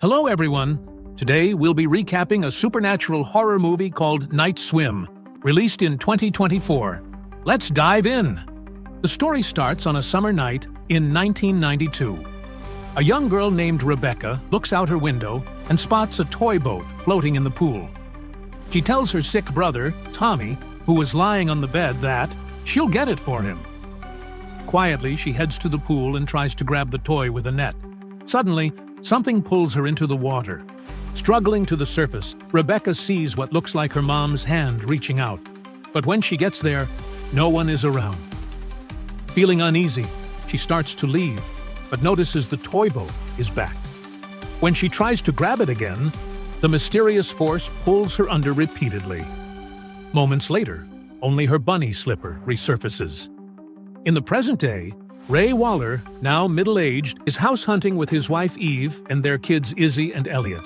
Hello everyone! Today we'll be recapping a supernatural horror movie called Night Swim, released in 2024. Let's dive in! The story starts on a summer night in 1992. A young girl named Rebecca looks out her window and spots a toy boat floating in the pool. She tells her sick brother, Tommy, who was lying on the bed, that she'll get it for him. Quietly, she heads to the pool and tries to grab the toy with a net. Suddenly, something pulls her into the water. Struggling to the surface, Rebecca sees what looks like her mom's hand reaching out. But when she gets there, no one is around. Feeling uneasy, she starts to leave, but notices the toy boat is back. When she tries to grab it again, the mysterious force pulls her under repeatedly. Moments later, only her bunny slipper resurfaces. In the present day, Ray Waller, now middle-aged, is house hunting with his wife Eve and their kids Izzy and Elliot.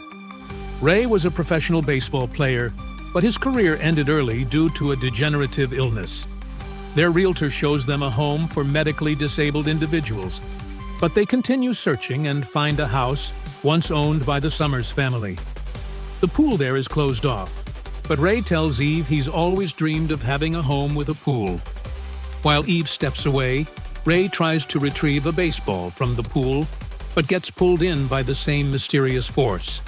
Ray was a professional baseball player, but his career ended early due to a degenerative illness. Their realtor shows them a home for medically disabled individuals, but they continue searching and find a house once owned by the Summers family. The pool there is closed off, but Ray tells Eve he's always dreamed of having a home with a pool. While Eve steps away, Ray tries to retrieve a baseball from the pool, but gets pulled in by the same mysterious force.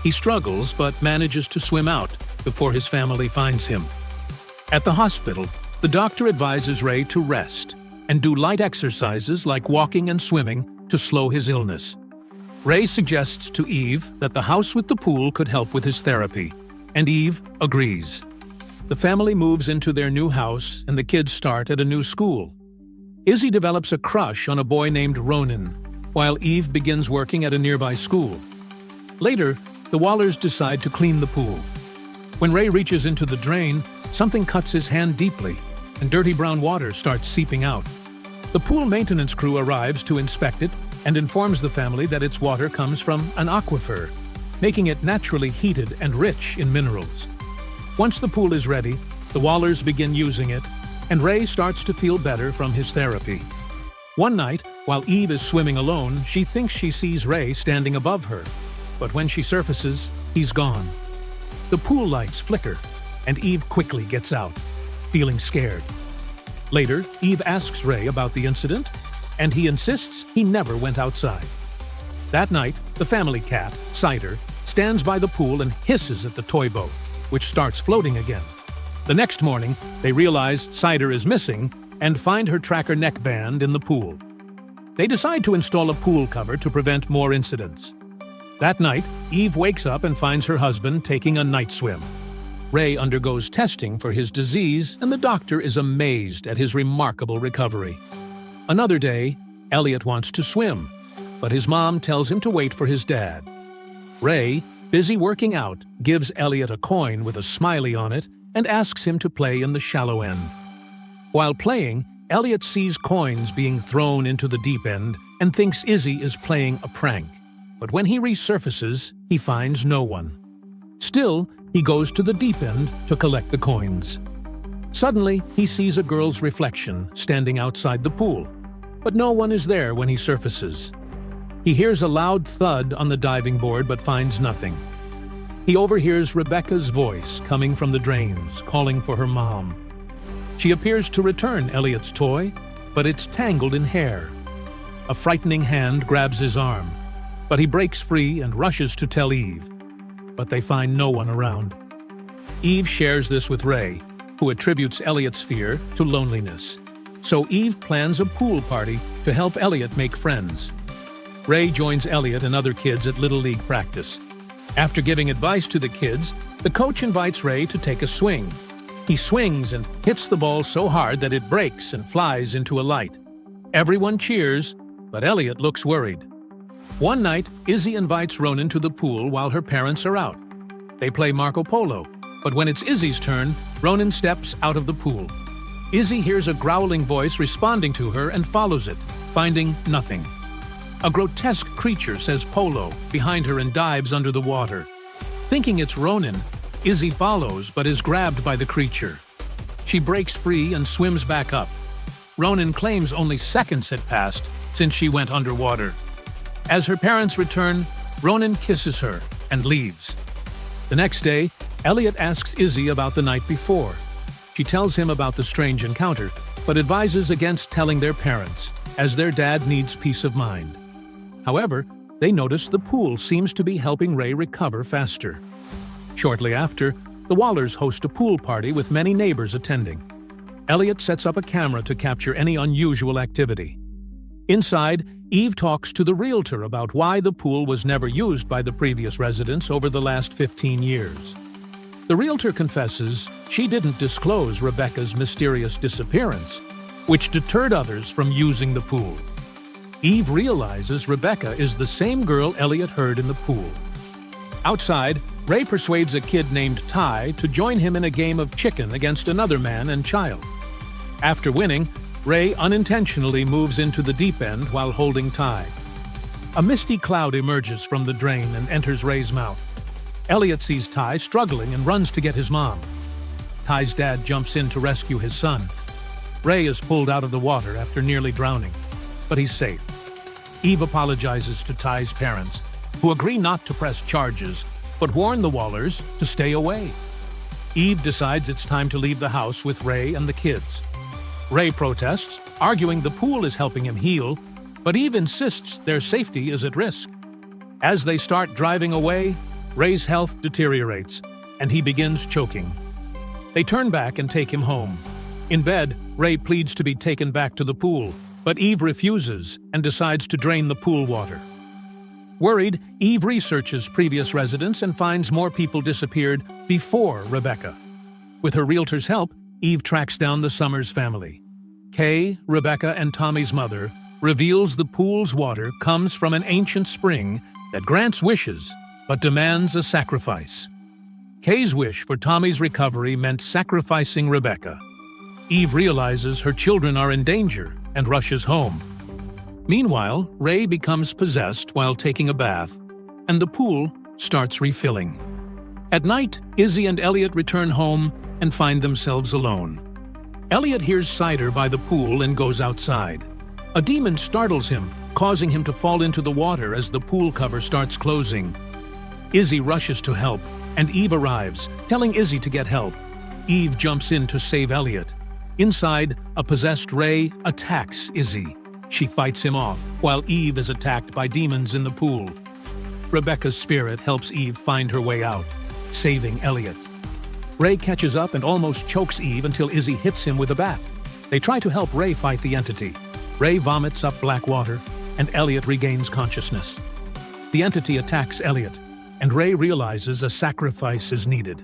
He struggles but manages to swim out before his family finds him. At the hospital, the doctor advises Ray to rest and do light exercises like walking and swimming to slow his illness. Ray suggests to Eve that the house with the pool could help with his therapy, and Eve agrees. The family moves into their new house and the kids start at a new school. Izzy develops a crush on a boy named Ronan, while Eve begins working at a nearby school. Later, the Wallers decide to clean the pool. When Ray reaches into the drain, something cuts his hand deeply, and dirty brown water starts seeping out. The pool maintenance crew arrives to inspect it and informs the family that its water comes from an aquifer, making it naturally heated and rich in minerals. Once the pool is ready, the Wallers begin using it, and Ray starts to feel better from his therapy. One night, while Eve is swimming alone, she thinks she sees Ray standing above her, but when she surfaces, he's gone. The pool lights flicker, and Eve quickly gets out, feeling scared. Later, Eve asks Ray about the incident, and he insists he never went outside. That night, the family cat, Cider, stands by the pool and hisses at the toy boat, which starts floating again. The next morning, they realize Cider is missing and find her tracker neckband in the pool. They decide to install a pool cover to prevent more incidents. That night, Eve wakes up and finds her husband taking a night swim. Ray undergoes testing for his disease, and the doctor is amazed at his remarkable recovery. Another day, Elliot wants to swim, but his mom tells him to wait for his dad. Ray, busy working out, gives Elliot a coin with a smiley on it and asks him to play in the shallow end. While playing, Elliot sees coins being thrown into the deep end and thinks Izzy is playing a prank. But when he resurfaces, he finds no one. Still, he goes to the deep end to collect the coins. Suddenly, he sees a girl's reflection standing outside the pool, but no one is there when he surfaces. He hears a loud thud on the diving board but finds nothing. He overhears Rebecca's voice coming from the drains, calling for her mom. She appears to return Elliot's toy, but it's tangled in hair. A frightening hand grabs his arm, but he breaks free and rushes to tell Eve. But they find no one around. Eve shares this with Ray, who attributes Elliot's fear to loneliness. So Eve plans a pool party to help Elliot make friends. Ray joins Elliot and other kids at Little League practice. After giving advice to the kids, the coach invites Ray to take a swing. He swings and hits the ball so hard that it breaks and flies into a light. Everyone cheers, but Elliot looks worried. One night, Izzy invites Ronan to the pool while her parents are out. They play Marco Polo, but when it's Izzy's turn, Ronan steps out of the pool. Izzy hears a growling voice responding to her and follows it, finding nothing. A grotesque creature says polo behind her and dives under the water. Thinking it's Ronan, Izzy follows but is grabbed by the creature. She breaks free and swims back up. Ronan claims only seconds had passed since she went underwater. As her parents return, Ronan kisses her and leaves. The next day, Elliot asks Izzy about the night before. She tells him about the strange encounter, but advises against telling their parents, as their dad needs peace of mind. However, they notice the pool seems to be helping Ray recover faster. Shortly after, the Wallers host a pool party with many neighbors attending. Elliot sets up a camera to capture any unusual activity. Inside, Eve talks to the realtor about why the pool was never used by the previous residents over the last 15 years. The realtor confesses she didn't disclose Rebecca's mysterious disappearance, which deterred others from using the pool. Eve realizes Rebecca is the same girl Elliot heard in the pool. Outside, Ray persuades a kid named Ty to join him in a game of chicken against another man and child. After winning, Ray unintentionally moves into the deep end while holding Ty. A misty cloud emerges from the drain and enters Ray's mouth. Elliot sees Ty struggling and runs to get his mom. Ty's dad jumps in to rescue his son. Ray is pulled out of the water after nearly drowning, but he's safe. Eve apologizes to Ty's parents, who agree not to press charges, but warn the Wallers to stay away. Eve decides it's time to leave the house with Ray and the kids. Ray protests, arguing the pool is helping him heal, but Eve insists their safety is at risk. As they start driving away, Ray's health deteriorates, and he begins choking. They turn back and take him home. In bed, Ray pleads to be taken back to the pool, but Eve refuses and decides to drain the pool water. Worried, Eve researches previous residents and finds more people disappeared before Rebecca. With her realtor's help, Eve tracks down the Summers family. Kay, Rebecca, and Tommy's mother reveals the pool's water comes from an ancient spring that grants wishes but demands a sacrifice. Kay's wish for Tommy's recovery meant sacrificing Rebecca. Eve realizes her children are in danger and rushes home. Meanwhile, Ray becomes possessed while taking a bath, and the pool starts refilling. At night, Izzy and Elliot return home and find themselves alone. Elliot hears cider by the pool and goes outside. A demon startles him, causing him to fall into the water as the pool cover starts closing. Izzy rushes to help, and Eve arrives, telling Izzy to get help. Eve jumps in to save Elliot. Inside, a possessed Ray attacks Izzy. She fights him off, while Eve is attacked by demons in the pool. Rebecca's spirit helps Eve find her way out, saving Elliot. Ray catches up and almost chokes Eve until Izzy hits him with a bat. They try to help Ray fight the entity. Ray vomits up black water, and Elliot regains consciousness. The entity attacks Elliot, and Ray realizes a sacrifice is needed.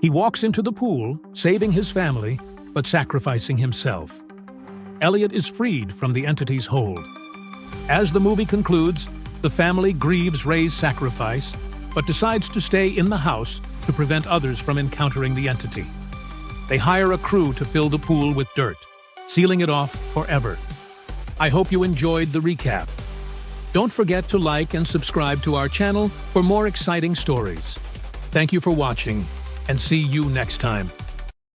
He walks into the pool, saving his family, but sacrificing himself. Elliot is freed from the entity's hold. As the movie concludes, the family grieves Ray's sacrifice, but decides to stay in the house to prevent others from encountering the entity. They hire a crew to fill the pool with dirt, sealing it off forever. I hope you enjoyed the recap. Don't forget to like and subscribe to our channel for more exciting stories. Thank you for watching, and see you next time.